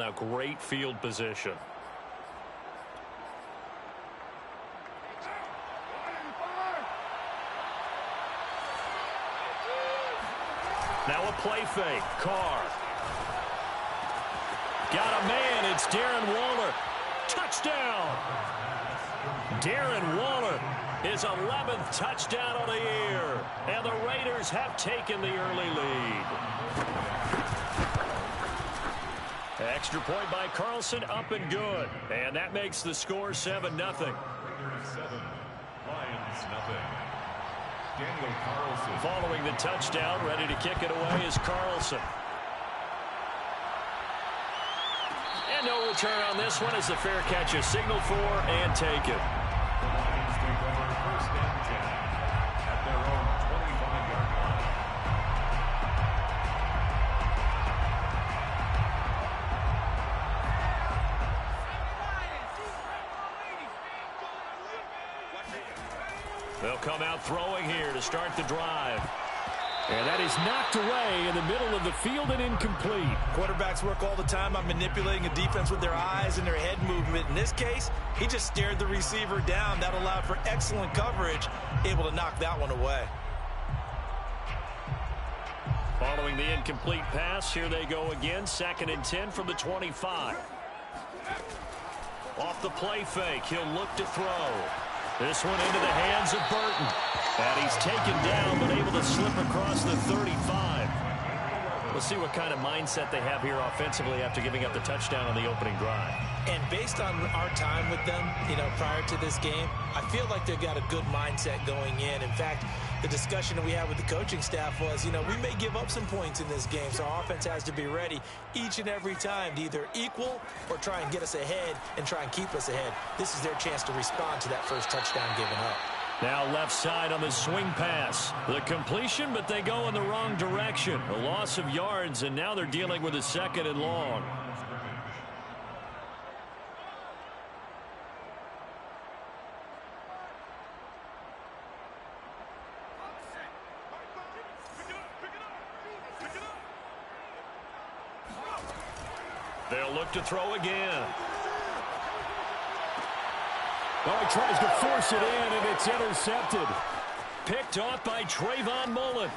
Now, great field position. Now a play fake. Carr. Got a man. It's Darren Waller. Touchdown. Darren Waller, his 11th touchdown on the year. And the Raiders have taken the early lead. Extra point by Carlson, up and good. And that makes the score 7-0. Raiders 7, Lions nothing. Daniel Carlson. Following the touchdown, ready to kick it away is Carlson. And no return on this one as the fair catch is signaled for and taken. Lions take over 1st and 10 at their own 25-yard line. They'll come out throwing here to start the drive. And that is knocked away in the middle of the field and incomplete. Quarterbacks work all the time on manipulating a defense with their eyes and their head movement. In this case, he just stared the receiver down. That allowed for excellent coverage, able to knock that one away. Following the incomplete pass, here they go again. 2nd and 10 from the 25. Off the play fake, he'll look to throw. This one into the hands of Burton. And he's taken down, but able to slip across the 35. Let's see what kind of mindset they have here offensively after giving up the touchdown on the opening drive. And based on our time with them, prior to this game, I feel like they've got a good mindset going in. In fact, the discussion that we had with the coaching staff was, we may give up some points in this game, so our offense has to be ready each and every time to either equal or try and get us ahead and try and keep us ahead. This is their chance to respond to that first touchdown given up. Now left side on the swing pass. The completion, but they go in the wrong direction. A loss of yards, and now they're dealing with a 2nd and long. They'll look to throw again. Oh, he tries to force it in, and it's intercepted. Picked off by Trayvon Mullen.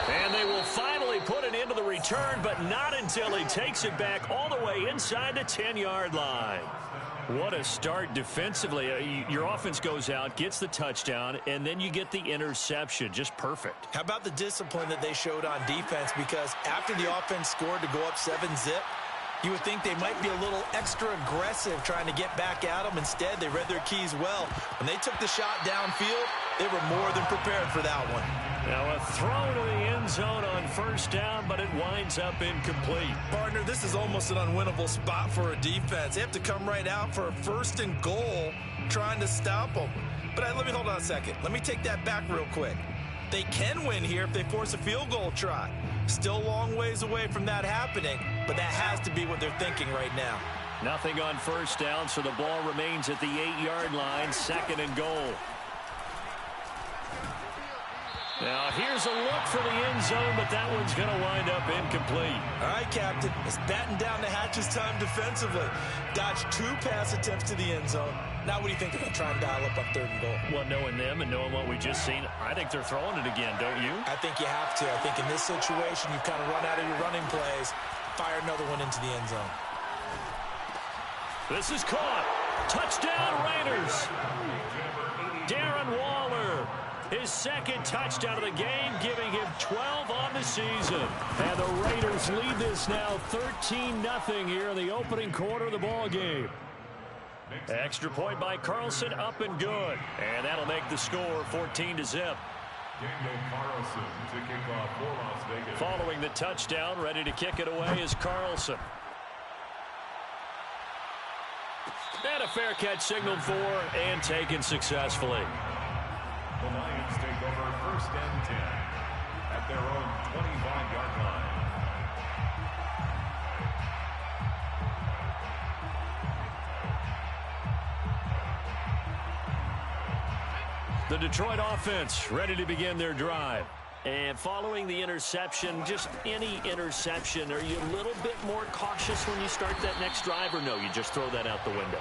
And they will finally put it into the return, but not until he takes it back all the way inside the 10-yard line. What a start defensively. Your offense goes out, gets the touchdown, and then you get the interception. Just perfect. How about the discipline that they showed on defense? Because after the offense scored to go up 7-zip, you would think they might be a little extra aggressive trying to get back at them. Instead, they read their keys well. When they took the shot downfield, they were more than prepared for that one. Now a throw to the end zone on 1st down, but it winds up incomplete. Partner, this is almost an unwinnable spot for a defense. They have to come right out for a 1st and goal trying to stop them. But let me hold on a second. Let me take that back real quick. They can win here if they force a field goal try. Still a long ways away from that happening, but that has to be what they're thinking right now. Nothing on 1st down, so the ball remains at the 8-yard line, 2nd and goal. Now here's a look for the end zone, but that one's going to wind up incomplete. All right, Captain. It's batten down the hatches time defensively. Dodged 2 pass attempts to the end zone. Now what do you think they're going to try and dial up on 3rd and goal? Well, knowing them and knowing what we just seen, I think they're throwing it again, don't you? I think you have to. I think in this situation, you've kind of run out of your running plays. Fire another one into the end zone. This is caught. Touchdown, Raiders. Darren Waller. His 2nd touchdown of the game, giving him 12 on the season. And the Raiders lead this now 13-0 here in the opening quarter of the ball game. Extra point by Carlson, up and good. And that'll make the score 14-0. Daniel Carlson to kick off for Las Vegas. Following the touchdown, ready to kick it away is Carlson. And a fair catch signaled for and taken successfully. The Lions take over 1st and 10 at their own 25-yard line. The Detroit offense ready to begin their drive. And following the interception, just any interception, are you a little bit more cautious when you start that next drive, or no, you just throw that out the window?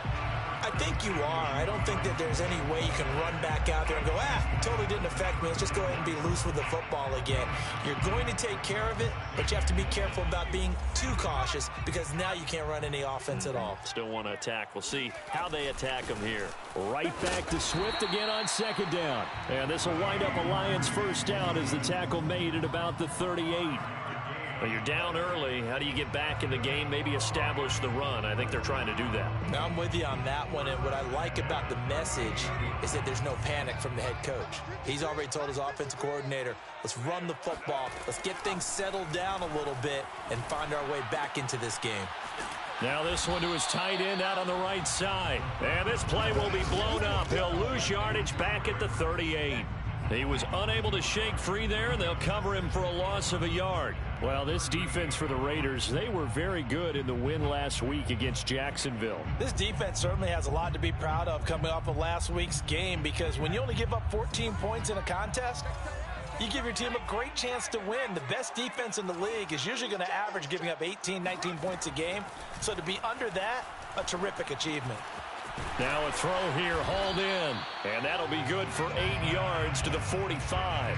I think you are. I don't think that there's any way you can run back out there and go, it totally didn't affect me. Let's just go ahead and be loose with the football again. You're going to take care of it, but you have to be careful about being too cautious because now you can't run any offense at all. Still want to attack. We'll see how they attack them here. Right back to Swift again on second down. And this will wind up a Lions first down as the tackle made at about the 38. Well, you're down early. How do you get back in the game? Maybe establish the run. I think they're trying to do that. Now, I'm with you on that one, and what I like about the message is that there's no panic from the head coach. He's already told his offensive coordinator, let's run the football, let's get things settled down a little bit and find our way back into this game. Now this one to his tight end out on the right side. And this play will be blown up. He'll lose yardage back at the 38. He was unable to shake free there, and they'll cover him for a loss of a yard. Well, this defense for the Raiders, they were very good in the win last week against Jacksonville. This defense certainly has a lot to be proud of coming off of last week's game, because when you only give up 14 points in a contest, you give your team a great chance to win. The best defense in the league is usually going to average giving up 18, 19 points a game. So to be under that, a terrific achievement. Now a throw here, hauled in. And that'll be good for 8 yards to the 45.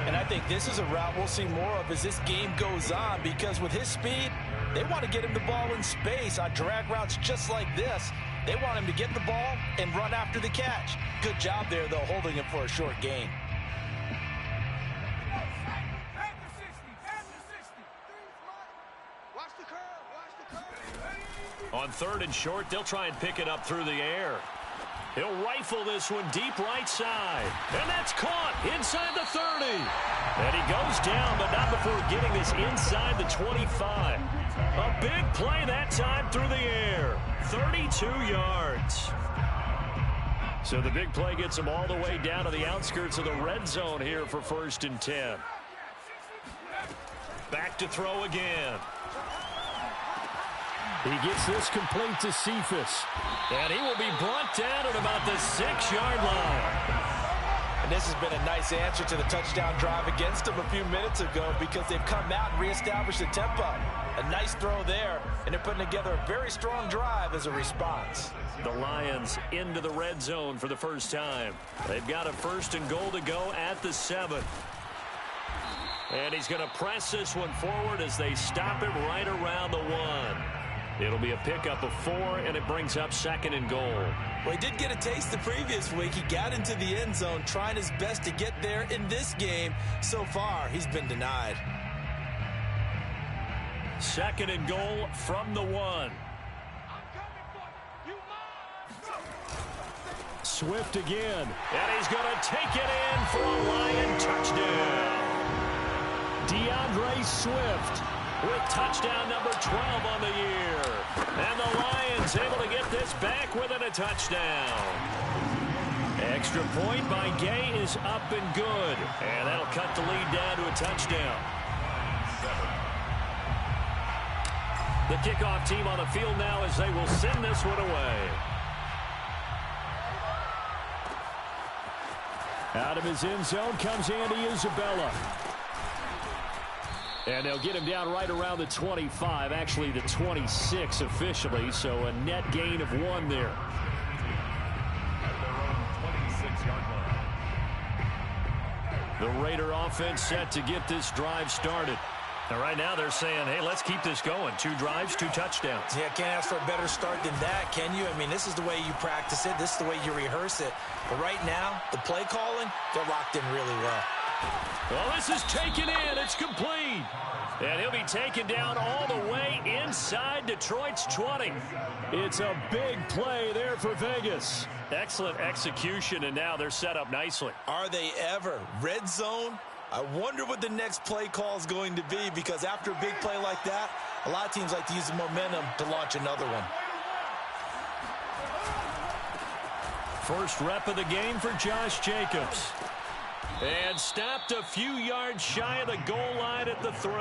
And I think this is a route we'll see more of as this game goes on, because with his speed, they want to get him the ball in space on drag routes just like this. They want him to get the ball and run after the catch. Good job there, though, holding him for a short gain. On 3rd and short, they'll try and pick it up through the air. He'll rifle this one deep right side. And that's caught inside the 30. And he goes down, but not before getting this inside the 25. A big play that time through the air. 32 yards. So the big play gets him all the way down to the outskirts of the red zone here for 1st and 10. Back to throw again. He gets this complete to Cephus. And he will be brought down at about the 6-yard line. And this has been a nice answer to the touchdown drive against them a few minutes ago, because they've come out and reestablished the tempo. A nice throw there, and they're putting together a very strong drive as a response. The Lions into the red zone for the first time. They've got a 1st and goal to go at the 7. And he's going to press this one forward as they stop him right around the 1. It'll be a pickup of 4, and it brings up 2nd and goal. Well, he did get a taste the previous week. He got into the end zone, trying his best to get there in this game. So far, he's been denied. 2nd and goal from the 1. Swift again. And he's going to take it in for a Lion touchdown. DeAndre Swift with touchdown number 12 on the year. And the Lions able to get this back within a touchdown. Extra point by Gay is up and good. And that'll cut the lead down to a touchdown. The kickoff team on the field now as they will send this one away. Out of his end zone comes Andy Isabella. And they'll get him down right around the 25, actually the 26 officially, so a net gain of 1 there. At their own 26-yard line. The Raider offense set to get this drive started. And right now they're saying, hey, let's keep this going. 2 drives, 2 touchdowns. Yeah, can't ask for a better start than that, can you? I mean, this is the way you practice it. This is the way you rehearse it. But right now, the play calling, they're locked in really well. Well, this is taken in. It's complete. And he'll be taken down all the way inside Detroit's 20. It's a big play there for Vegas. Excellent execution, and now they're set up nicely. Are they ever? Red zone? I wonder what the next play call is going to be, because after a big play like that, a lot of teams like to use the momentum to launch another one. First rep of the game for Josh Jacobs. And stopped a few yards shy of the goal line at the 3.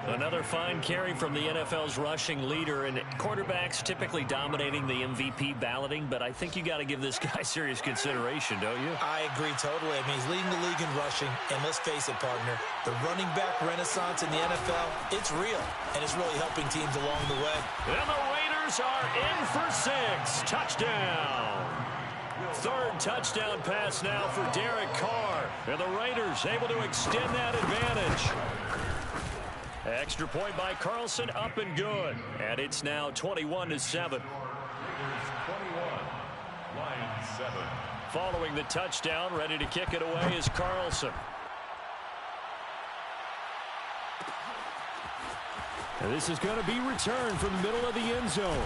Another fine carry from the NFL's rushing leader, and quarterbacks typically dominating the MVP balloting, but I think you got to give this guy serious consideration, don't you? I agree totally. I mean, he's leading the league in rushing, and let's face it, partner, the running back renaissance in the NFL, it's real, and it's really helping teams along the way. And the Raiders are in for 6. Touchdown. Third touchdown pass now for Derek Carr, and the Raiders able to extend that advantage. Extra point by Carlson, up and good. And it's now 21-7. Raiders 21, Lions 7. Following the touchdown, ready to kick it away is Carlson. And this is going to be returned from the middle of the end zone.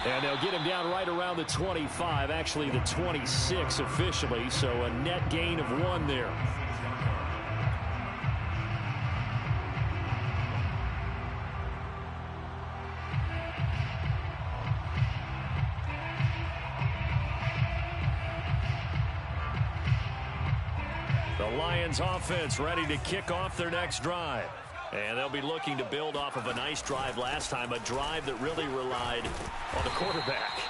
And they'll get him down right around the 25, actually the 26 officially, so a net gain of 1 there. The Lions offense ready to kick off their next drive. And they'll be looking to build off of a nice drive last time, a drive that really relied on the quarterback.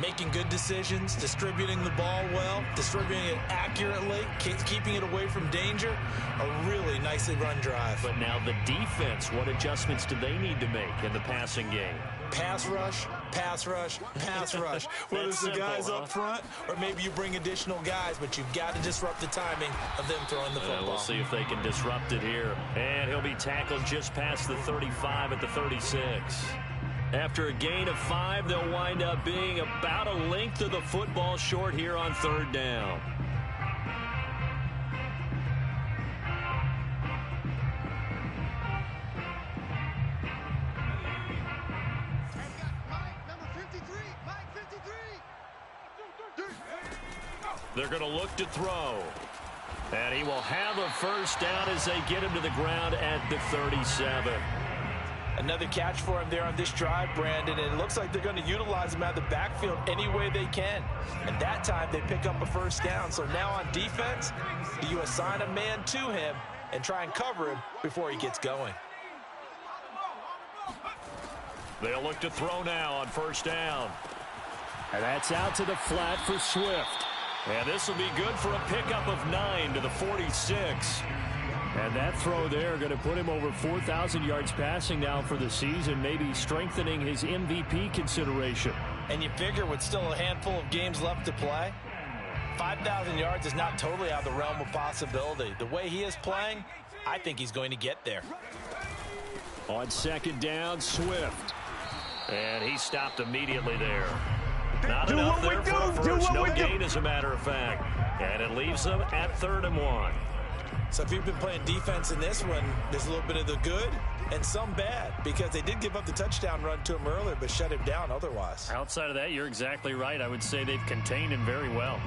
Making good decisions, distributing the ball well, distributing it accurately, keeping it away from danger. A really nicely run drive. But now the defense, what adjustments do they need to make in the passing game? Pass rush, pass rush, pass rush. Whether it's the guys up front or maybe you bring additional guys, but you've got to disrupt the timing of them throwing the football. We'll see if they can disrupt it here. And he'll be tackled just past the 35 at the 36. After a gain of 5, they'll wind up being about a length of the football short here on third down. They're going to look to throw. And he will have a first down as they get him to the ground at the 37. Another catch for him there on this drive, Brandon. And it looks like they're going to utilize him out of the backfield any way they can. And that time they pick up a first down. So now on defense, do you assign a man to him and try and cover him before he gets going? They'll look to throw now on first down. And that's out to the flat for Swift. And this will be good for a pickup of 9 to the 46. And that throw there going to put him over 4,000 yards passing now for the season, maybe strengthening his MVP consideration. And you figure with still a handful of games left to play, 5,000 yards is not totally out of the realm of possibility. The way he is playing, I think he's going to get there. On second down, Swift. And he stopped immediately there. Not enough there for a first. No gain, as a matter of fact. And it leaves them at 3rd and 1. So if you've been playing defense in this one, there's a little bit of the good and some bad, because they did give up the touchdown run to him earlier but shut him down otherwise. Outside of that, you're exactly right. I would say they've contained him very well.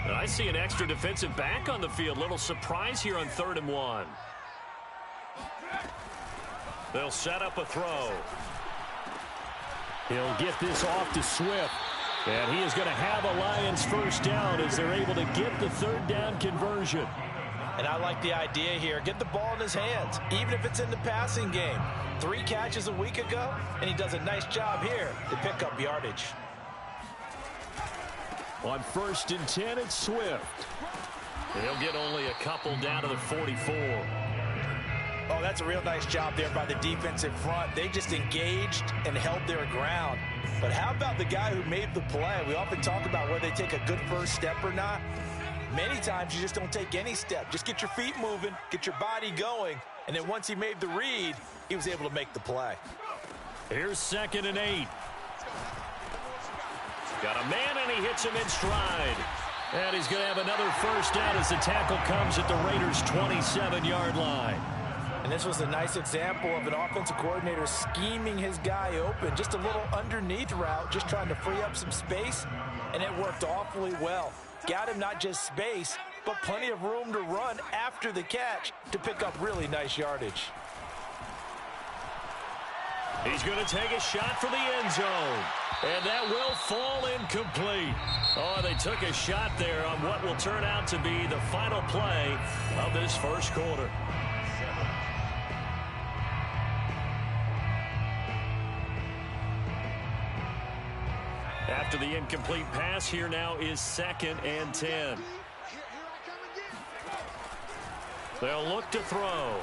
And I see an extra defensive back on the field. Little surprise here on 3rd and 1. They'll set up a throw. He'll get this off to Swift. And he is going to have a Lions first down as they're able to get the 3rd down conversion. And I like the idea here. Get the ball in his hands, even if it's in the passing game. 3 catches a week ago, and he does a nice job here to pick up yardage. On 1st and 10, it's Swift. He'll get only a couple down to the 44. Oh, that's a real nice job there by the defensive front. They just engaged and held their ground. But how about the guy who made the play? We often talk about whether they take a good first step or not. Many times you just don't take any step. Just get your feet moving, get your body going, and then once he made the read, he was able to make the play. Here's 2nd and 8. Got a man, and he hits him in stride. And he's going to have another first down as the tackle comes at the Raiders' 27-yard line. And this was a nice example of an offensive coordinator scheming his guy open. Just a little underneath route, just trying to free up some space, and it worked awfully well. Got him not just space, but plenty of room to run after the catch to pick up really nice yardage. He's going to take a shot for the end zone. And that will fall incomplete. Oh, they took a shot there on what will turn out to be the final play of this first quarter. After the incomplete pass, here now is 2nd and 10. They'll look to throw.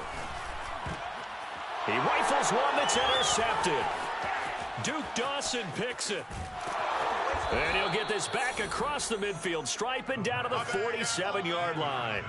He rifles one that's intercepted. Duke Dawson picks it. And he'll get this back across the midfield stripe and down to the 47-yard line.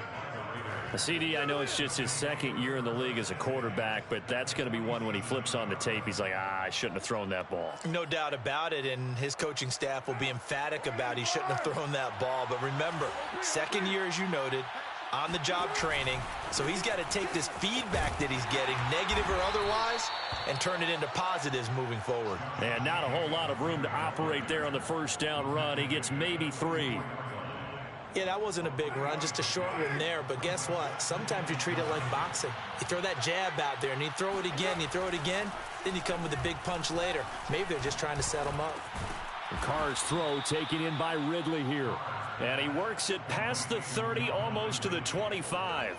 CD, I know it's just his 2nd year in the league as a quarterback, but that's going to be one when he flips on the tape. He's like, I shouldn't have thrown that ball. No doubt about it, and his coaching staff will be emphatic about he shouldn't have thrown that ball. But remember, 2nd year, as you noted, on-the-job training. So he's got to take this feedback that he's getting, negative or otherwise, and turn it into positives moving forward. And not a whole lot of room to operate there on the first down run. He gets maybe 3. Yeah, that wasn't a big run, just a short one there. But guess what? Sometimes you treat it like boxing. You throw that jab out there, and you throw it again, you throw it again, then you come with a big punch later. Maybe they're just trying to set him up. Carr's throw taken in by Ridley here. And he works it past the 30, almost to the 25.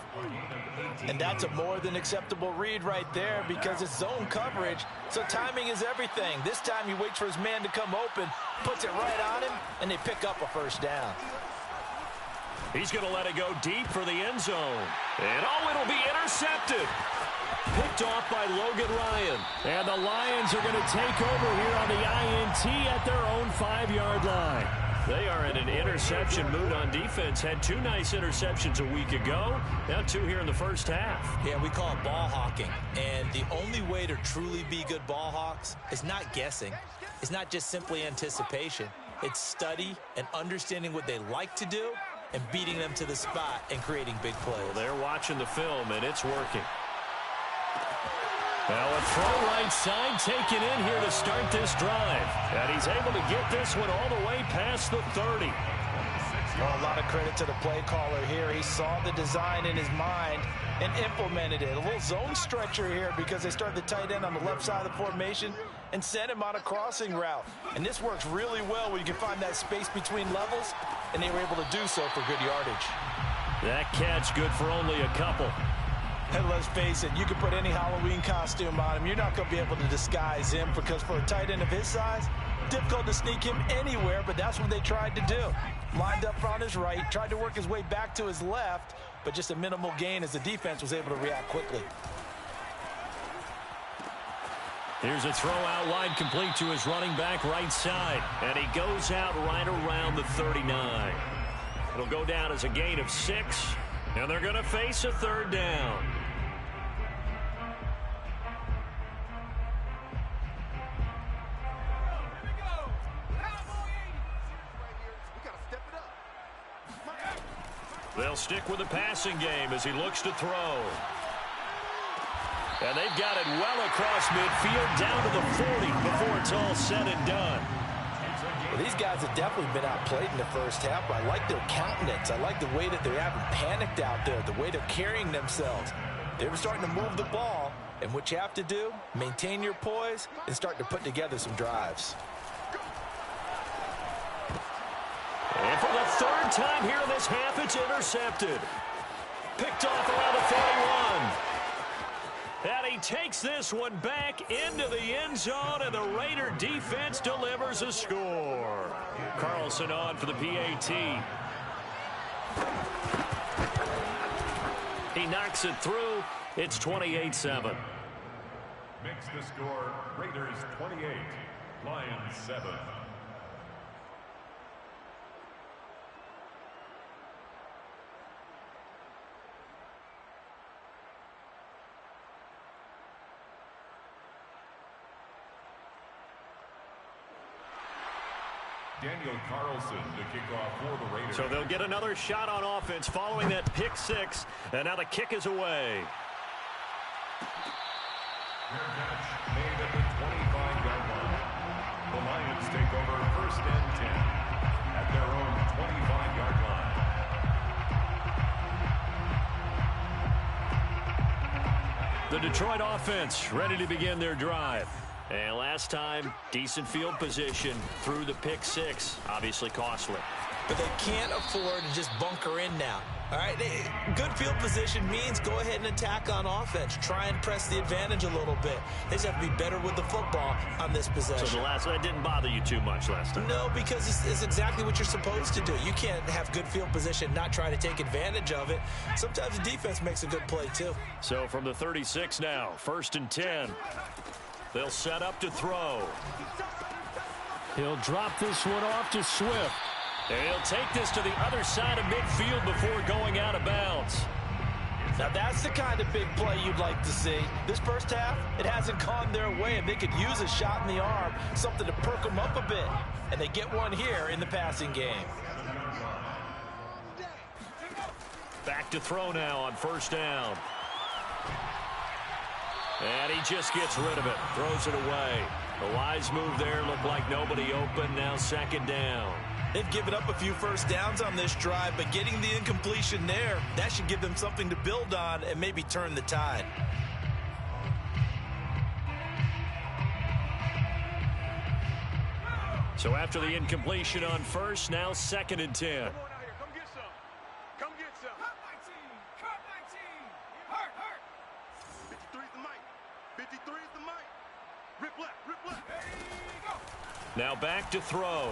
And that's a more than acceptable read right there because it's zone coverage, so timing is everything. This time he waits for his man to come open, puts it right on him, and they pick up a first down. He's going to let it go deep for the end zone. And it'll be intercepted. Picked off by Logan Ryan. And the Lions are going to take over here on the INT at their own 5-yard line. They are in an interception mood on defense. Had 2 nice interceptions a week ago. Now 2 here in the first half. Yeah, we call it ball hawking. And the only way to truly be good ball hawks is not guessing. It's not just simply anticipation. It's study and understanding what they like to do and beating them to the spot and creating big plays. Well, they're watching the film, and it's working. Now a throw right side taken in here to start this drive. And he's able to get this one all the way past the 30. Well, a lot of credit to the play caller here. He saw the design in his mind and implemented it. A little zone stretcher here because they started the tight end on the left side of the formation and sent him on a crossing route. And this works really well where you can find that space between levels, and they were able to do so for good yardage. That catch good for only a couple. And let's face it, you can put any Halloween costume on him. You're not going to be able to disguise him because for a tight end of his size, difficult to sneak him anywhere, but that's what they tried to do. Lined up on his right, tried to work his way back to his left, but just a minimal gain as the defense was able to react quickly. Here's a throw out wide complete to his running back right side. And he goes out right around the 39. It'll go down as a gain of 6. And they're going to face a 3rd down. They'll stick with the passing game as he looks to throw. And they've got it well across midfield down to the 40 before it's all said and done. Well, these guys have definitely been outplayed in the first half, but I like their countenance. I like the way that they haven't panicked out there, the way they're carrying themselves. They're starting to move the ball, and what you have to do, maintain your poise and start to put together some drives. And for the 3rd time here in this half, it's intercepted. Picked off around the 41. And he takes this one back into the end zone, and the Raider defense delivers a score. Carlson on for the PAT. He knocks it through. It's 28-7. Makes the score Raiders 28, Lions 7. Daniel Carlson to kick off for the Raiders. So they'll get another shot on offense following that pick 6, and now the kick is away. Fair catch made at the 25-yard line. The Lions take over 1st and 10 at their own 25-yard line. The Detroit offense ready to begin their drive. And last time, decent field position through the pick six. Obviously costly. But they can't afford to just bunker in now. All right, good field position means go ahead and attack on offense. Try and press the advantage a little bit. They just have to be better with the football on this possession. So that didn't bother you too much last time? No, because it's exactly what you're supposed to do. You can't have good field position and not try to take advantage of it. Sometimes the defense makes a good play, too. So from the 36 now, 1st and 10. They'll set up to throw. He'll drop this one off to Swift. And he'll take this to the other side of midfield before going out of bounds. Now that's the kind of big play you'd like to see. This first half, it hasn't gone their way, and they could use a shot in the arm, something to perk them up a bit. And they get one here in the passing game. Back to throw now on 1st down. And he just gets rid of it, throws it away. A wise move there, looked like nobody open, now 2nd down. They've given up a few first downs on this drive, but getting the incompletion there, that should give them something to build on and maybe turn the tide. So after the incompletion on 1st, now 2nd and 10. Come get some. Come get some. Hurt my team. Hurt my team. Hurt. 53 is the mic. 53 is the mic. Rip left. There you go. Now back to throw.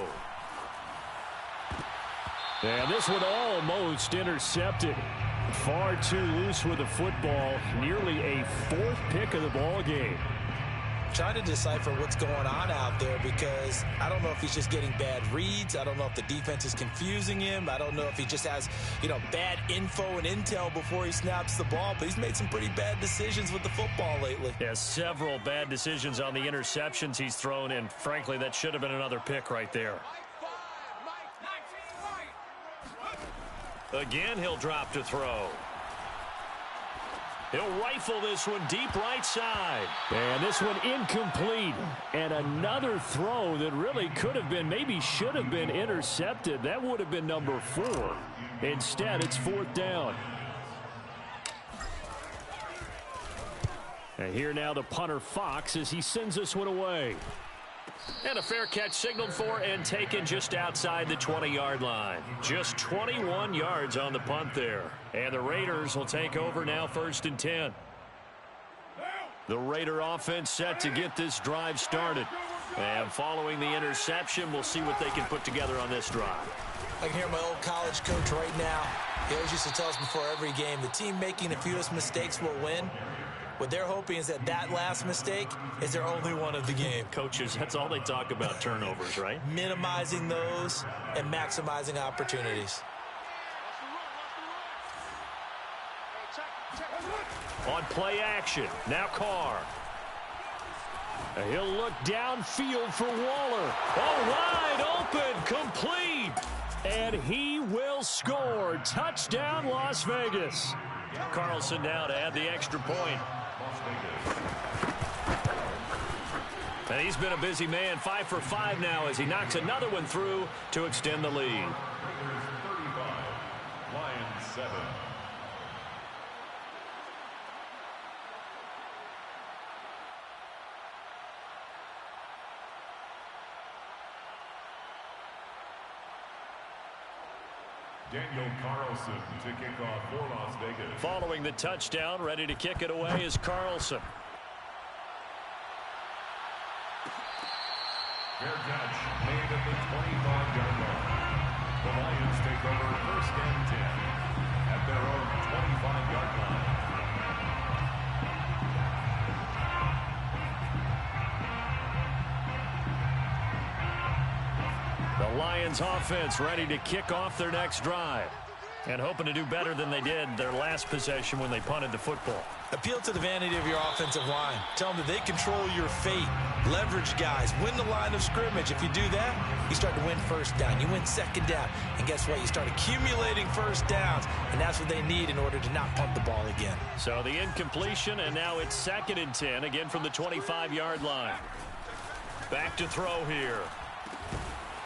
And this one almost intercepted. Far too loose with the football. Nearly a 4th pick of the ball game. Trying to decipher what's going on out there because I don't know if he's just getting bad reads. I don't know if the defense is confusing him. I don't know if he just has, bad info and intel before he snaps the ball. But he's made some pretty bad decisions with the football lately. Yeah, several bad decisions on the interceptions he's thrown in. Frankly, that should have been another pick right there. Again, he'll drop to throw. He'll rifle this one deep right side. And this one incomplete. And another throw that really could have been, maybe should have been intercepted. That would have been number 4. Instead, it's 4th down. And here now the punter Fox as he sends this one away. And a fair catch signaled for and taken just outside the 20-yard line. Just 21 yards on the punt there. And the Raiders will take over now 1st and 10. The Raider offense set to get this drive started. And following the interception, we'll see what they can put together on this drive. I can hear my old college coach right now. He always used to tell us before every game, the team making the fewest mistakes will win. What they're hoping is that last mistake is their only one of the game. Coaches, that's all they talk about, turnovers, right? Minimizing those and maximizing opportunities. On play action, now Carr. He'll look downfield for Waller. Oh, wide open, complete. And he will score. Touchdown, Las Vegas. Carlson now to add the extra point. And he's been a busy man, 5 for 5 now as he knocks another one through to extend the lead. 35, Lions 7. Daniel Carlson to kick off for Las Vegas. Following the touchdown, ready to kick it away is Carlson. Fair catch made at the 25-yard line. The Lions take over 1st and 10 at their own 25-yard line. The Lions offense ready to kick off their next drive. And hoping to do better than they did their last possession when they punted the football. Appeal to the vanity of your offensive line. Tell them that they control your fate. Leverage guys. Win the line of scrimmage. If you do that, you start to win 1st down. You win 2nd down. And guess what? You start accumulating 1st downs. And that's what they need in order to not punt the ball again. So the incompletion, and now it's 2nd and 10, again from the 25-yard line. Back to throw here.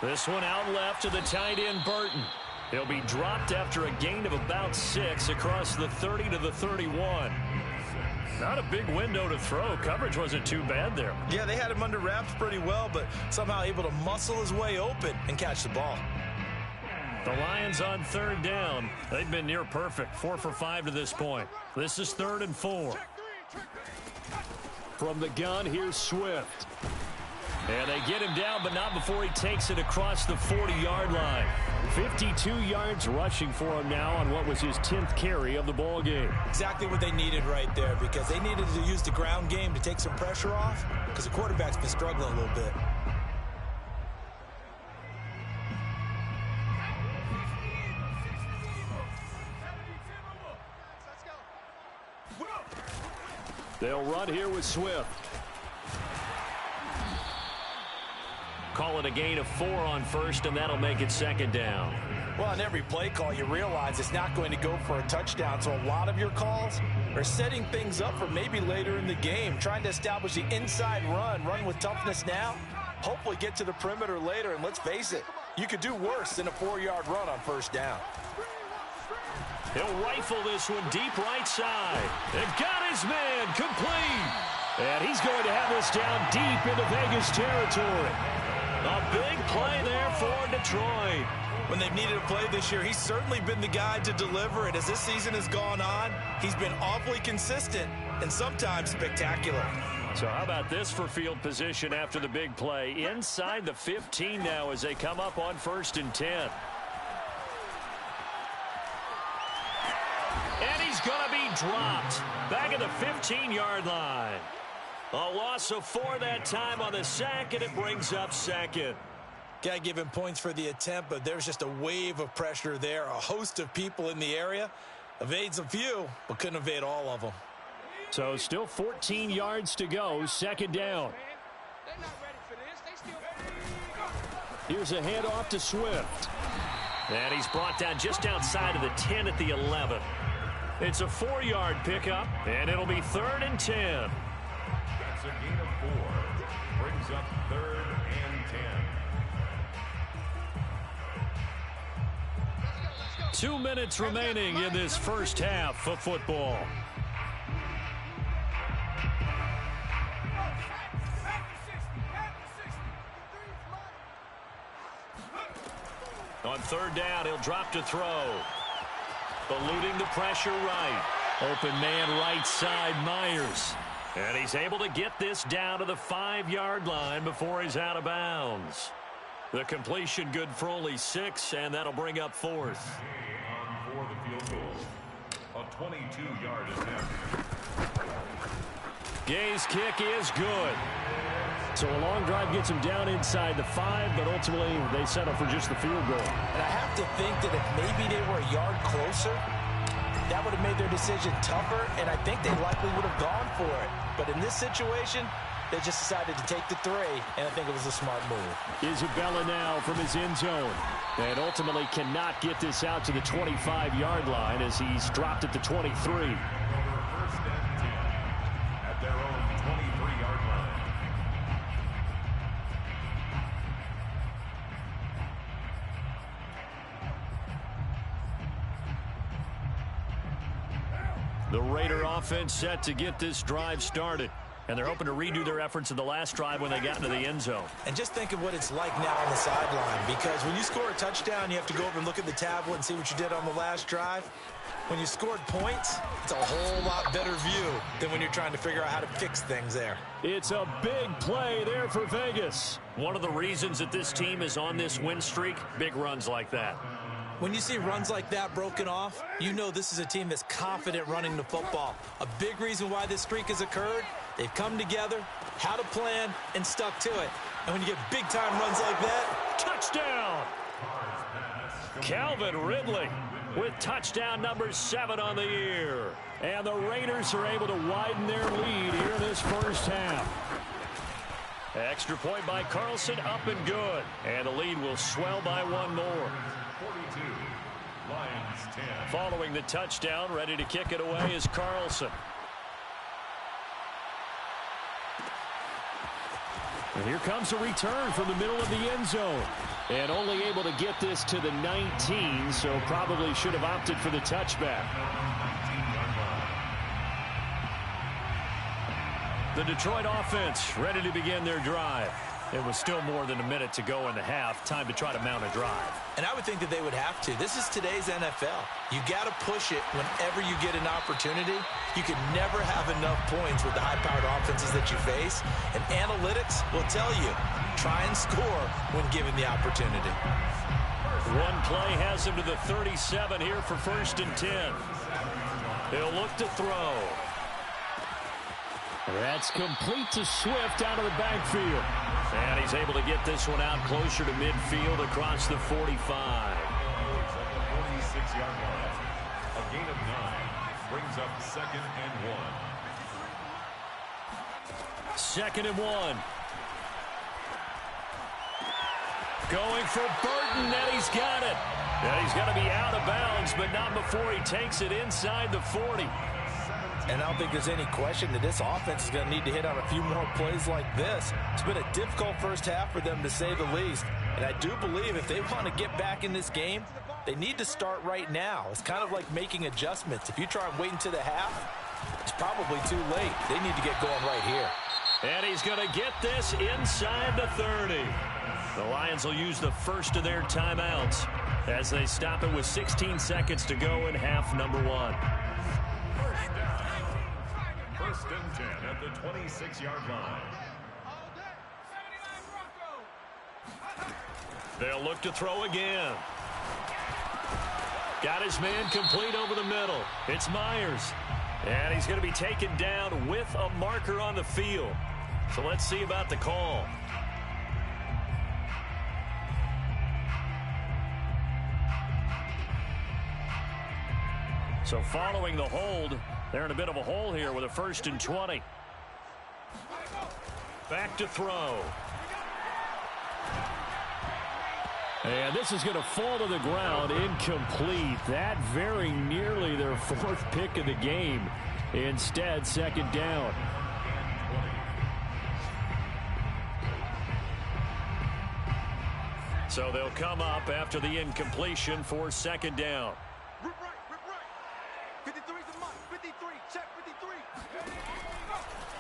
This one out left to the tight end, Burton. He'll be dropped after a gain of about 6 across the 30 to the 31. Not a big window to throw. Coverage wasn't too bad there. Yeah, they had him under wraps pretty well, but somehow able to muscle his way open and catch the ball. The Lions on third down. They've been near perfect. 4 for 5 to this point. This is 3rd and 4. From the gun, here's Swift. And they get him down, but not before he takes it across the 40-yard line. 52 yards rushing for him now on what was his 10th carry of the ball game. Exactly what they needed right there, because they needed to use the ground game to take some pressure off, because the quarterback's been struggling a little bit. They'll run here with Swift. Call it a gain of 4 on first, and that'll make it 2nd down. Well, on every play call, you realize it's not going to go for a touchdown, so a lot of your calls are setting things up for maybe later in the game, trying to establish the inside run with toughness now, hopefully get to the perimeter later, and let's face it, you could do worse than a 4-yard run on first down. He'll rifle this one deep right side. And got his man complete. And he's going to have this down deep into Vegas territory. A big play there for Detroit. When they've needed a play this year, he's certainly been the guy to deliver it. As this season has gone on, he's been awfully consistent and sometimes spectacular. So how about this for field position after the big play? Inside the 15 now as they come up on 1st and 10. And he's going to be dropped back at the 15-yard line. A loss of 4 that time on the sack, and it brings up 2nd. Got to give him points for the attempt, but there's just a wave of pressure there. A host of people in the area. Evades a few, but couldn't evade all of them. So still 14 yards to go. 2nd down. Here's a handoff to Swift. And he's brought down just outside of the 10 at the 11. It's a 4-yard pickup, and it'll be 3rd and 10. That's a gain of 4. Brings up 3rd and 10. 2 minutes remaining in this first half of football. On 3rd down, he'll drop to throw. Eluding the pressure right. Open man right side, Myers. And he's able to get this down to the 5-yard line before he's out of bounds. The completion good for only 6, and that'll bring up 4th. For the field goal, a 22-yard attempt. Gay's kick is good. So a long drive gets him down inside the 5, but ultimately they settle for just the field goal. And I have to think that if maybe they were a yard closer, that would have made their decision tougher, and I think they likely would have gone for it. But in this situation, they just decided to take the 3, and I think it was a smart move. Isabella now from his end zone. And ultimately cannot get this out to the 25-yard line as he's dropped at the 23. Over 1st and 10 at their own 23-yard line. The Raider offense set to get this drive started. And they're hoping to redo their efforts in the last drive when they got into the end zone. And just think of what it's like now on the sideline, because when you score a touchdown, you have to go over and look at the tablet and see what you did on the last drive. When you scored points, it's a whole lot better view than when you're trying to figure out how to fix things there. It's a big play there for Vegas. One of the reasons that this team is on this win streak, big runs like that. When you see runs like that broken off, you know this is a team that's confident running the football. A big reason why this streak has occurred, they've come together, had a plan, and stuck to it. And when you get big-time runs like that, touchdown! Calvin Ridley with touchdown number 7 on the year. And the Raiders are able to widen their lead here in this first half. Extra point by Carlson, up and good. And the lead will swell by 1 more. 42, Lions 10. Following the touchdown, ready to kick it away is Carlson. And here comes a return from the middle of the end zone. And only able to get this to the 19, so probably should have opted for the touchback. The Detroit offense ready to begin their drive. It was still more than a minute to go in the half. Time to try to mount a drive. And I would think that they would have to. This is today's NFL. You got to push it whenever you get an opportunity. You can never have enough points with the high-powered offenses that you face. And analytics will tell you, try and score when given the opportunity. One play has him to the 37 here for 1st and 10. He'll look to throw. That's complete to Swift out of the backfield. And he's able to get this one out closer to midfield across the 45. 46-yard line. A gain of 9 brings up 2nd and 1. 2nd and 1. Going for Burton, and he's got it. And he's going to be out of bounds, but not before he takes it inside the 40. And I don't think there's any question that this offense is going to need to hit on a few more plays like this. It's been a difficult first half for them, to say the least. And I do believe if they want to get back in this game, they need to start right now. It's kind of like making adjustments. If you try and wait until the half, it's probably too late. They need to get going right here. And he's going to get this inside the 30. The Lions will use the first of their timeouts as they stop it with 16 seconds to go in half number 1. 1st and 10 at the 26-yard line. They'll look to throw again. Got his man complete over the middle. It's Myers. And he's going to be taken down with a marker on the field. So let's see about the call. So following the hold, they're in a bit of a hole here with a 1st and 20. Back to throw. And this is going to fall to the ground, incomplete. That very nearly their 4th pick of the game. Instead, 2nd down. So they'll come up after the incompletion for 2nd down. Rip right, rip right. 53's the mark. 53, check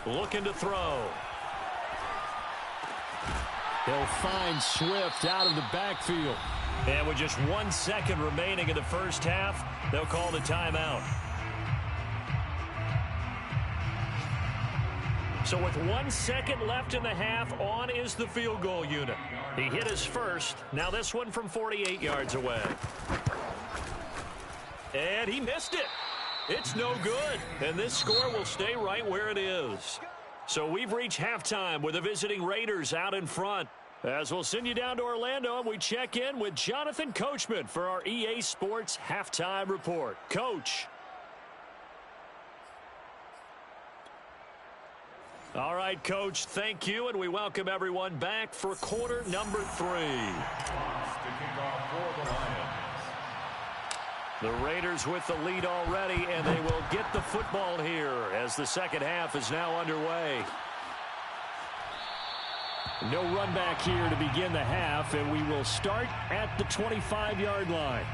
53. Looking to throw. They'll find Swift out of the backfield. And with just 1 second remaining in the first half, they'll call the timeout. So with 1 second left in the half, on is the field goal unit. He hit his first. Now this one from 48 yards away. And he missed it. It's no good. And this score will stay right where it is. So we've reached halftime with the visiting Raiders out in front. As we'll send you down to Orlando, and we check in with Jonathan Coachman for our EA Sports Halftime Report. Coach. All right, Coach, thank you, and we welcome everyone back for quarter number 3. The Raiders with the lead already, and they will get the football here as the second half is now underway. No run back here to begin the half, and we will start at the 25-yard line.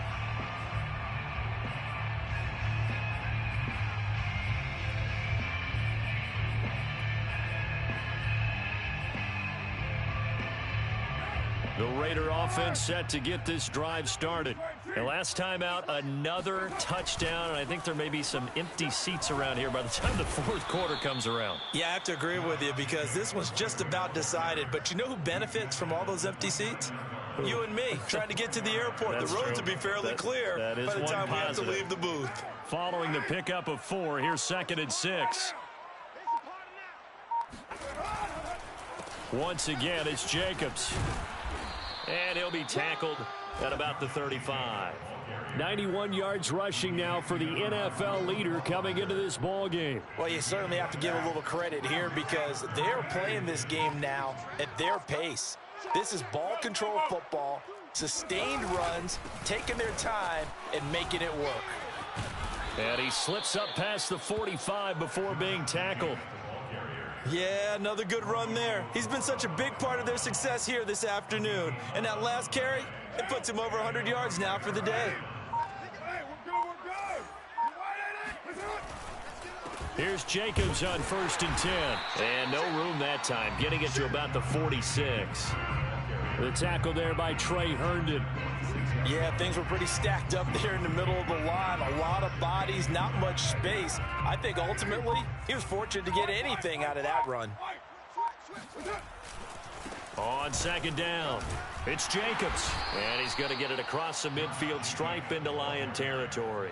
The Raider offense set to get this drive started. And last time out, another touchdown, and I think there may be some empty seats around here by the time the 4th quarter comes around. Yeah, I have to agree with you because this one's just about decided. But you know who benefits from all those empty seats? You and me, trying to get to the airport. That's the roads true. will be fairly clear that by the time we have to positive. leave the booth. Following the pickup of 4, here's 2nd and 6. Once again, it's Jacobs. And he'll be tackled at about the 35. 91 yards rushing now for the NFL leader coming into this ball game. Well, you certainly have to give a little credit here because they're playing this game now at their pace. This is ball control football, sustained runs, taking their time, and making it work. And he slips up past the 45 before being tackled. Yeah, another good run there. He's been such a big part of their success here this afternoon. And that last carry, it puts him over 100 yards now for the day. Here's Jacobs on 1st and 10. And no room that time, getting it to about the 46. The tackle there by Trey Herndon. Yeah, things were pretty stacked up there in the middle of the line. A lot of bodies, not much space. I think ultimately he was fortunate to get anything out of that run. On 2nd down, it's Jacobs. And he's going to get it across the midfield stripe into Lion territory.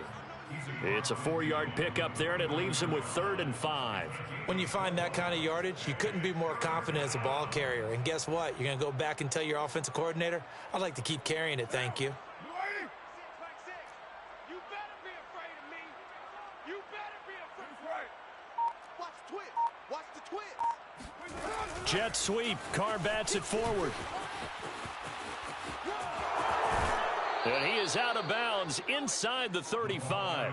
It's a 4-yard pickup there, and it leaves him with 3rd and 5. When you find that kind of yardage, you couldn't be more confident as a ball carrier. And guess what? You're going to go back and tell your offensive coordinator, I'd like to keep carrying it, thank you. You better be afraid of me. You better be afraid. Watch the twist. Watch the twist. Jet sweep. Carr bats it forward. And he is out of bounds inside the 35.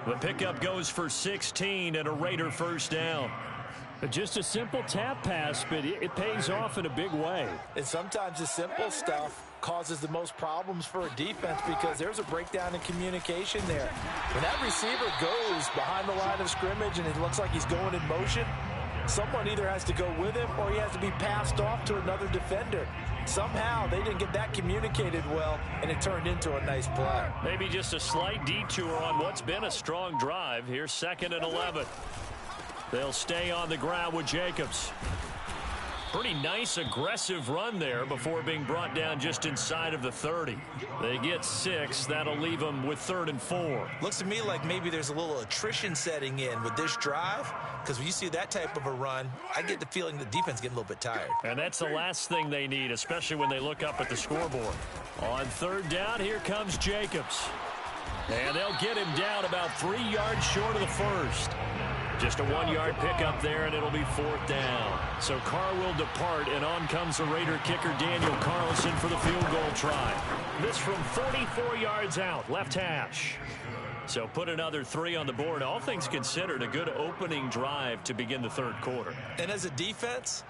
The pickup goes for 16 and a Raider 1st down. Just a simple tap pass, but it pays off in a big way. And sometimes the simple stuff causes the most problems for a defense because there's a breakdown in communication there. When that receiver goes behind the line of scrimmage and it looks like he's going in motion, someone either has to go with him or he has to be passed off to another defender. Somehow they didn't get that communicated well, and it turned into a nice play. Maybe just a slight detour on what's been a strong drive. Here's 2nd and 11. They'll stay on the ground with Jacobs. Pretty nice aggressive run there before being brought down just inside of the 30. They get 6. That'll leave them with 3rd and 4. Looks to me like maybe there's a little attrition setting in with this drive, because when you see that type of a run, I get the feeling the defense getting a little bit tired. And that's the last thing they need, especially when they look up at the scoreboard. On 3rd down, here comes Jacobs. And they'll get him down about 3 yards short of the 1st. Just a 1-yard pickup there, and it'll be 4th down. So Carr will depart, and on comes the Raider kicker, Daniel Carlson, for the field goal try. This from 44 yards out, left hash. So put another 3 on the board. All things considered, a good opening drive to begin the 3rd quarter. And as a defense,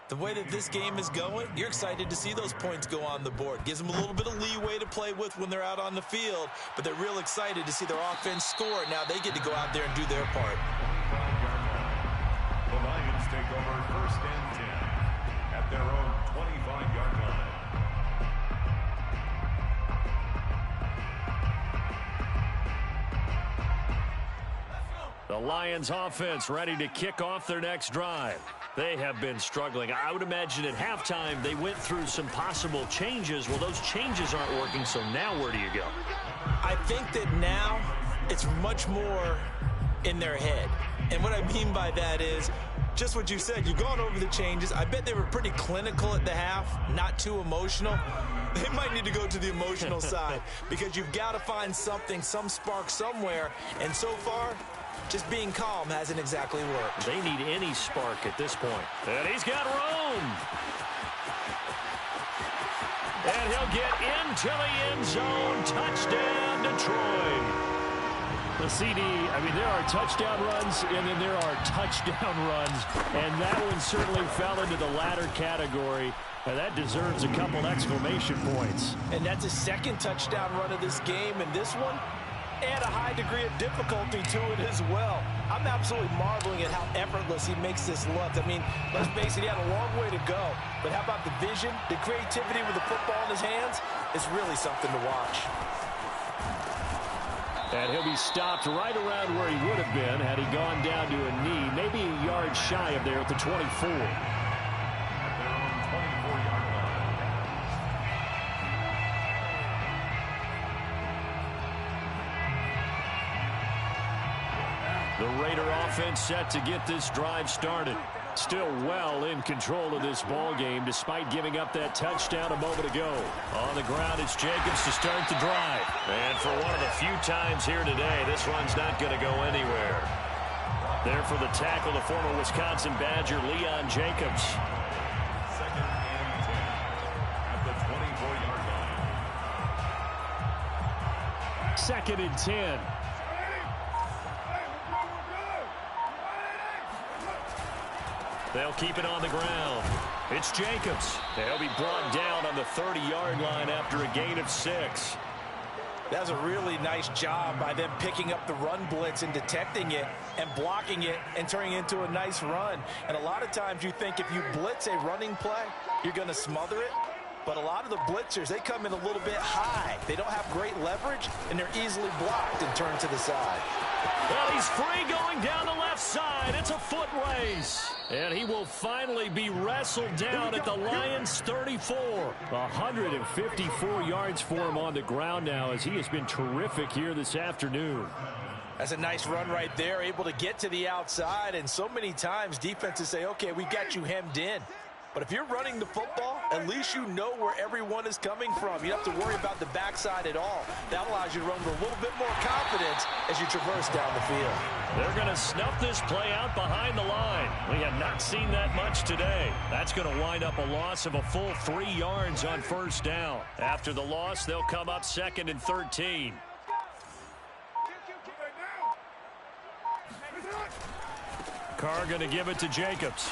the way that this game is going, you're excited to see those points go on the board. Gives them a little bit of leeway to play with when they're out on the field, but they're real excited to see their offense score. Now they get to go out there and do their part. The Lions take over 1st and 10 at their own 25-yard line. The Lions offense ready to kick off their next drive. They have been struggling. I would imagine at halftime they went through some possible changes. Well, those changes aren't working, so now where do you go? I think that now it's much more in their head. And what I mean by that is just what you said. You've gone over the changes. I bet they were pretty clinical at the half, not too emotional. They might need to go to the emotional side because you've got to find something, some spark somewhere. And so far, just being calm hasn't exactly worked. They need any spark at this point. And he's got room. And he'll get into the end zone. Touchdown, Detroit. The CD, I mean, there are touchdown runs, and then there are touchdown runs. And that one certainly fell into the latter category. And that deserves a couple exclamation points. And that's a 2nd touchdown run of this game. And this one, add a high degree of difficulty to it as well. I'm absolutely marveling at how effortless he makes this look. I mean, let's face it, he had a long way to go. But how about the vision, the creativity with the football in his hands? It's really something to watch. And he'll be stopped right around where he would have been had he gone down to a knee, maybe a yard shy of there at the 24. At their own 24-yard line. The Raider offense set to get this drive started. Still well in control of this ball game despite giving up that touchdown a moment ago. On the ground, it's Jacobs to start the drive. And for one of the few times here today, this run's not going to go anywhere. There for the tackle, the former Wisconsin Badger, Leon Jacobs. 2nd and 10 at the 24-yard line. 2nd and 10. They'll keep it on the ground. It's Jacobs. They'll be brought down on the 30-yard line after a gain of 6. That's a really nice job by them picking up the run blitz and detecting it and blocking it and turning it into a nice run. And a lot of times you think if you blitz a running play, you're going to smother it. But a lot of the blitzers, they come in a little bit high. They don't have great leverage, and they're easily blocked and turned to the side. Well, he's free going down the left side. It's a foot race. And he will finally be wrestled down at the Lions' 34. 154 yards for him on the ground now as he has been terrific here this afternoon. That's a nice run right there, able to get to the outside. And so many times defenses say, okay, we got you hemmed in. But if you're running the football, at least you know where everyone is coming from. You don't have to worry about the backside at all. That allows you to run with a little bit more confidence as you traverse down the field. They're going to snuff this play out behind the line. We have not seen that much today. That's going to wind up a loss of a full 3 yards on first down. After the loss, they'll come up 2nd and 13. Carr going to give it to Jacobs.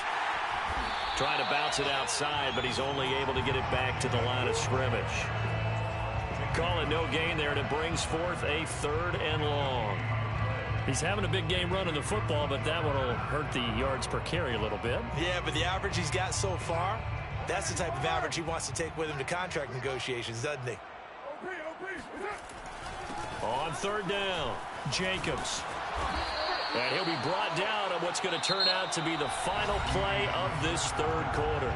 Trying to bounce it outside, but he's only able to get it back to the line of scrimmage. Call it no gain there, and it brings forth a 3rd and long. He's having a big game running the football, but that one will hurt the yards per carry a little bit. Yeah, but the average he's got so far, that's the type of average he wants to take with him to contract negotiations, doesn't he? On 3rd down, Jacobs. And he'll be brought down on what's going to turn out to be the final play of this 3rd quarter.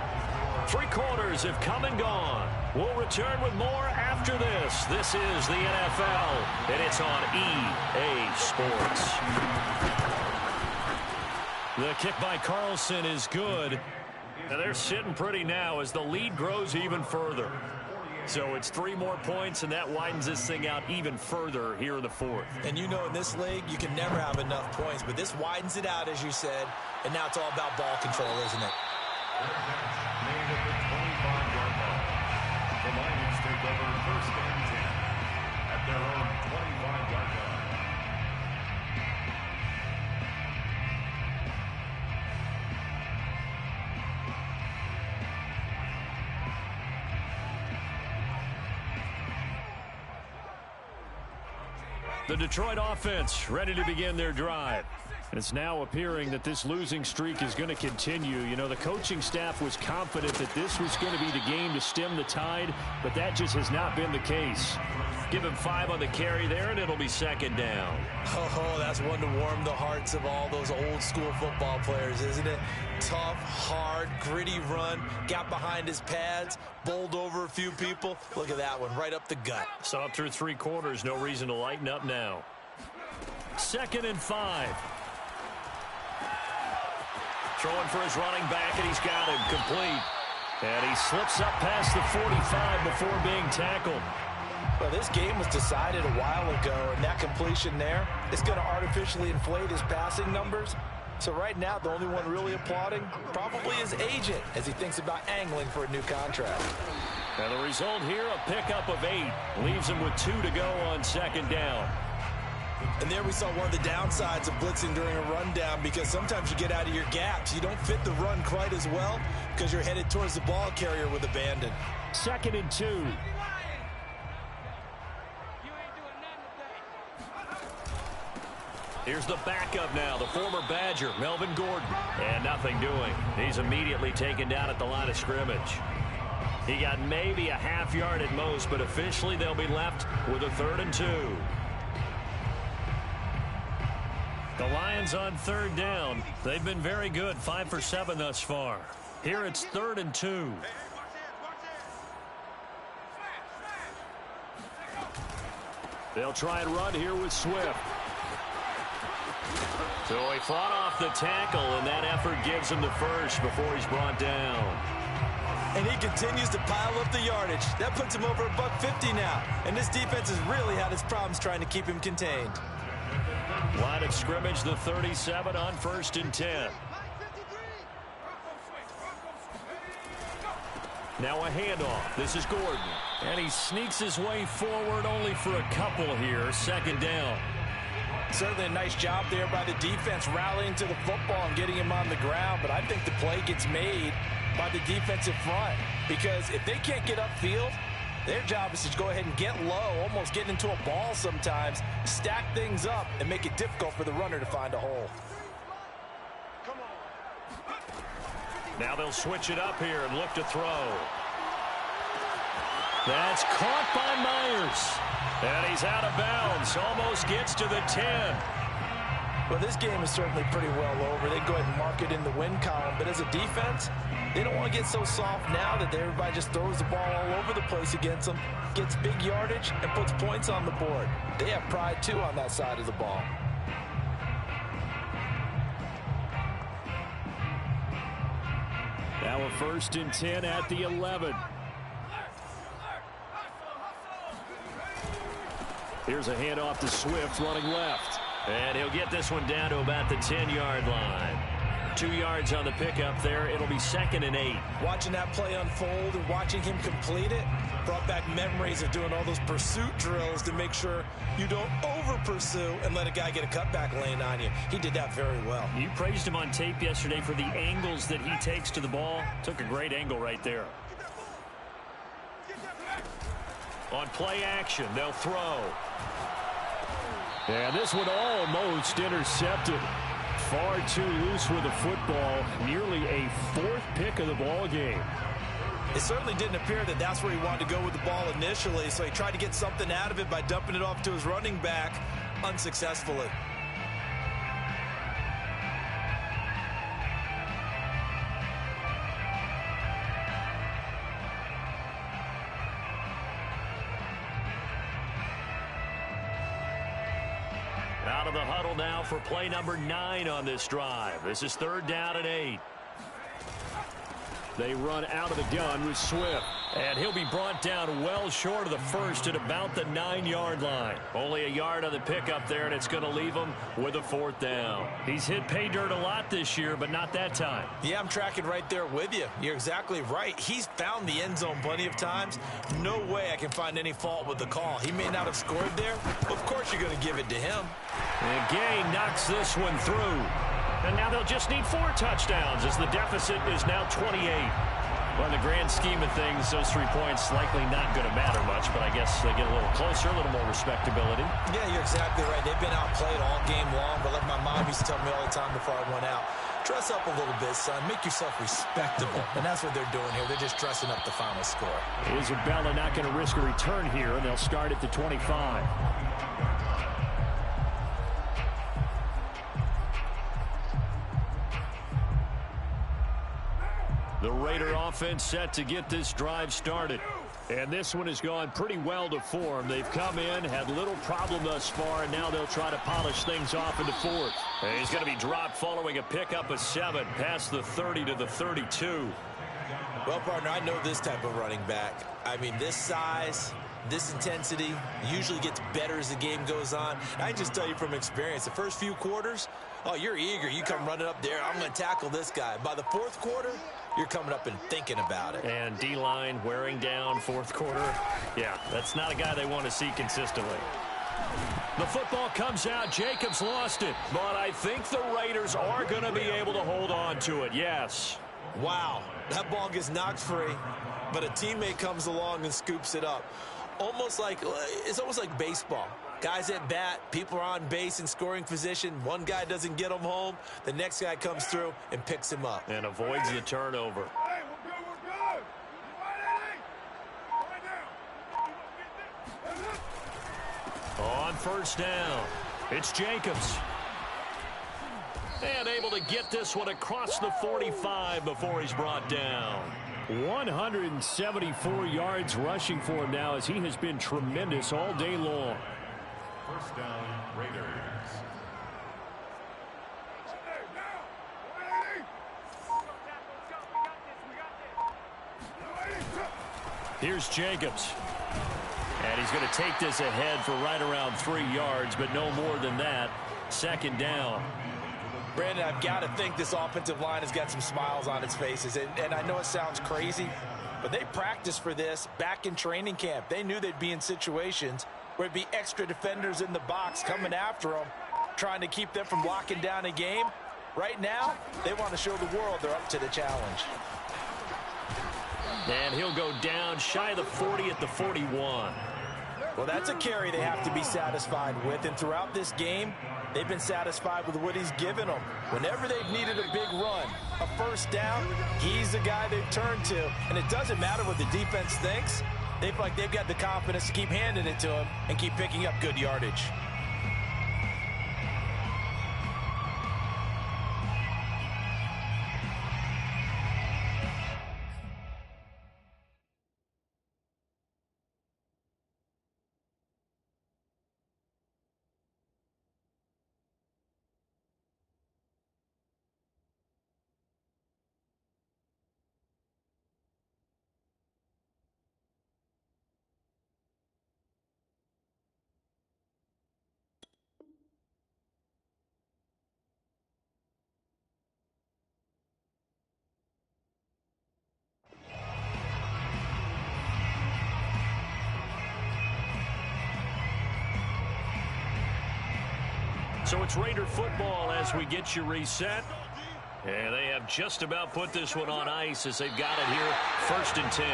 3 quarters have come and gone. We'll return with more after this. This is the NFL, and it's on EA Sports. The kick by Carlson is good. And they're sitting pretty now as the lead grows even further. So it's 3 more points, and that widens this thing out even further here in the 4th. And you know in this league, you can never have enough points, but this widens it out, as you said, and now it's all about ball control, isn't it? Made at the 25-yard line. The Lions take over 1st and 10 at their own 25-yard line. The Detroit offense ready to begin their drive. And it's now appearing that this losing streak is going to continue. You know, the coaching staff was confident that this was going to be the game to stem the tide, but that just has not been the case. Give him 5 on the carry there, and it'll be 2nd down. Oh, that's one to warm the hearts of all those old school football players, isn't it? Tough, hard, gritty run, got behind his pads, bowled over a few people. Look at that one, right up the gut. So up through 3 quarters, no reason to lighten up now. 2nd and 5. Throwing for his running back, and he's got him complete. And he slips up past the 45 before being tackled. Well, this game was decided a while ago, and that completion there is going to artificially inflate his passing numbers. So right now, the only one really applauding probably his agent as he thinks about angling for a new contract. And the result here, a pickup of 8. Leaves him with 2 to go on 2nd down. And there we saw one of the downsides of blitzing during a rundown, because sometimes you get out of your gaps. You don't fit the run quite as well because you're headed towards the ball carrier with abandon. 2nd and 2. Here's the backup now, the former Badger, Melvin Gordon. And nothing doing. He's immediately taken down at the line of scrimmage. He got maybe a half yard at most, but officially they'll be left with a 3rd and 2. The Lions on 3rd down. They've been very good, 5 for 7 thus far. Here it's 3rd and 2. They'll try and run here with Swift. So he fought off the tackle, and that effort gives him the first before he's brought down. And he continues to pile up the yardage. That puts him over $150 now. And this defense has really had its problems trying to keep him contained. Line of scrimmage, the 37 on 1st and 10. Now a handoff. This is Gordon. And he sneaks his way forward only for a couple here. 2nd down. Certainly a nice job there by the defense rallying to the football and getting him on the ground. But I think the play gets made by the defensive front, because if they can't get upfield, Their job is to go ahead and get low, almost get into a ball sometimes, stack things up, and make it difficult for the runner to find a hole. Now they'll switch it up here and look to throw. That's caught by Myers. And he's out of bounds. Almost gets to the 10. Well, this game is certainly pretty well over. They go ahead and mark it in the win column. But as a defense, they don't want to get so soft now that everybody just throws the ball all over the place against them, gets big yardage, and puts points on the board. They have pride, too, on that side of the ball. Now a 1st and 10 at the 11. Here's a handoff to Swift running left. And he'll get this one down to about the 10-yard line. 2 yards on the pickup there. It'll be 2nd and 8. Watching that play unfold and watching him complete it brought back memories of doing all those pursuit drills to make sure you don't over-pursue and let a guy get a cutback lane on you. He did that very well. You praised him on tape yesterday for the angles that he takes to the ball. Took a great angle right there. On play action, they'll throw. And this one almost intercepted. Far too loose with the football. Nearly a 4th pick of the ball game. It certainly didn't appear that that's where he wanted to go with the ball initially, so he tried to get something out of it by dumping it off to his running back unsuccessfully. Out of the huddle now for play number 9 on this drive. This is 3rd down and 8. They run out of the gun with Swift. And he'll be brought down well short of the 1st at about the 9-yard line. Only a yard on the pickup there, and it's going to leave him with a 4th down. He's hit pay dirt a lot this year, but not that time. Yeah, I'm tracking right there with you. You're exactly right. He's found the end zone plenty of times. No way I can find any fault with the call. He may not have scored there. Of course you're going to give it to him. And Gay knocks this one through. And now they'll just need 4 touchdowns as the deficit is now 28. Well, in the grand scheme of things, those 3 points likely not going to matter much, but I guess they get a little closer, a little more respectability. Yeah, you're exactly right. They've been outplayed all game long, but like my mom used to tell me all the time before I went out, dress up a little bit, son. Make yourself respectable. And that's what they're doing here. They're just dressing up the final score. Isabella not going to risk a return here, and they'll start at the 25. The Raider offense set to get this drive started. And this one has gone pretty well to form. They've come in, had little problem thus far, and now they'll try to polish things off into 4th. And he's going to be dropped following a pickup of 7 past the 30 to the 32. Well, partner, I know this type of running back. I mean, this size, this intensity usually gets better as the game goes on. I just tell you from experience, the first few quarters, oh, you're eager. You come running up there, I'm going to tackle this guy. By the 4th quarter, you're coming up and thinking about it. And D-line wearing down 4th quarter. Yeah, that's not a guy they want to see consistently. The football comes out. Jacobs lost it. But I think the Raiders are going to be able to hold on to it, yes. Wow, that ball gets knocked free, but a teammate comes along and scoops it up. It's almost like baseball. Guys at bat, people are on base in scoring position. One guy doesn't get him home. The next guy comes through and picks him up. And avoids the turnover. Hey, we're good. On 1st down, it's Jacobs. And able to get this one across the 45 before he's brought down. 174 yards rushing for him now as he has been tremendous all day long. 1st down, Raiders. Here's Jacobs. And he's going to take this ahead for right around 3 yards, but no more than that. 2nd down. Brandon, I've got to think this offensive line has got some smiles on its faces. And I know it sounds crazy, but they practiced for this back in training camp. They knew they'd be in situations where it'd be extra defenders in the box coming after them, trying to keep them from locking down a game. Right now, they want to show the world they're up to the challenge. And he'll go down shy of the 40 at the 41. Well, that's a carry they have to be satisfied with. And throughout this game, they've been satisfied with what he's given them. Whenever they've needed a big run, a first down, he's the guy they've turned to. And it doesn't matter what the defense thinks. They feel like they've got the confidence to keep handing it to him and keep picking up good yardage. So it's Raider football as we get you reset. And they have just about put this one on ice as they've got it here, 1st and 10.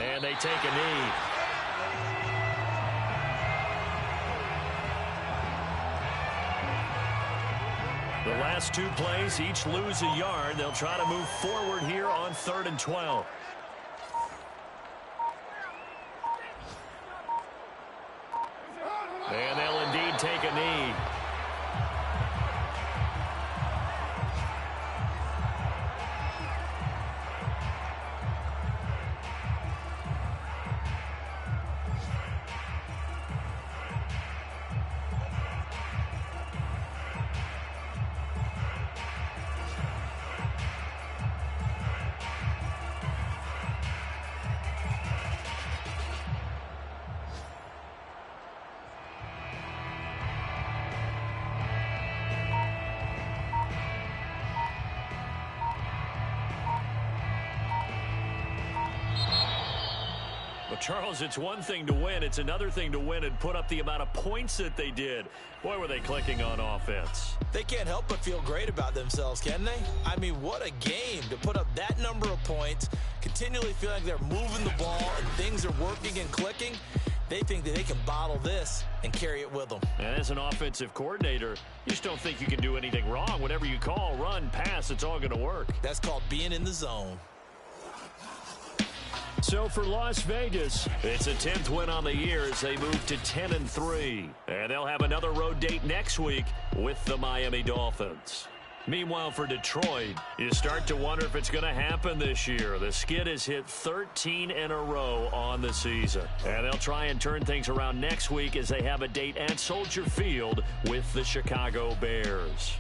And they take a knee. The last two plays, each lose a yard. They'll try to move forward here on 3rd and 12. And they'll indeed take a knee. Charles, it's one thing to win. It's another thing to win and put up the amount of points that they did. Boy, were they clicking on offense. They can't help but feel great about themselves, can they? I mean, what a game to put up that number of points, continually feel like they're moving the ball and things are working and clicking. They think that they can bottle this and carry it with them. And as an offensive coordinator, you just don't think you can do anything wrong. Whatever you call, run, pass, it's all going to work. That's called being in the zone. So for Las Vegas, it's a 10th win on the year as they move to 10-3. And they'll have another road date next week with the Miami Dolphins. Meanwhile, for Detroit, you start to wonder if it's going to happen this year. The Skid has hit 13 in a row on the season. And they'll try and turn things around next week as they have a date at Soldier Field with the Chicago Bears.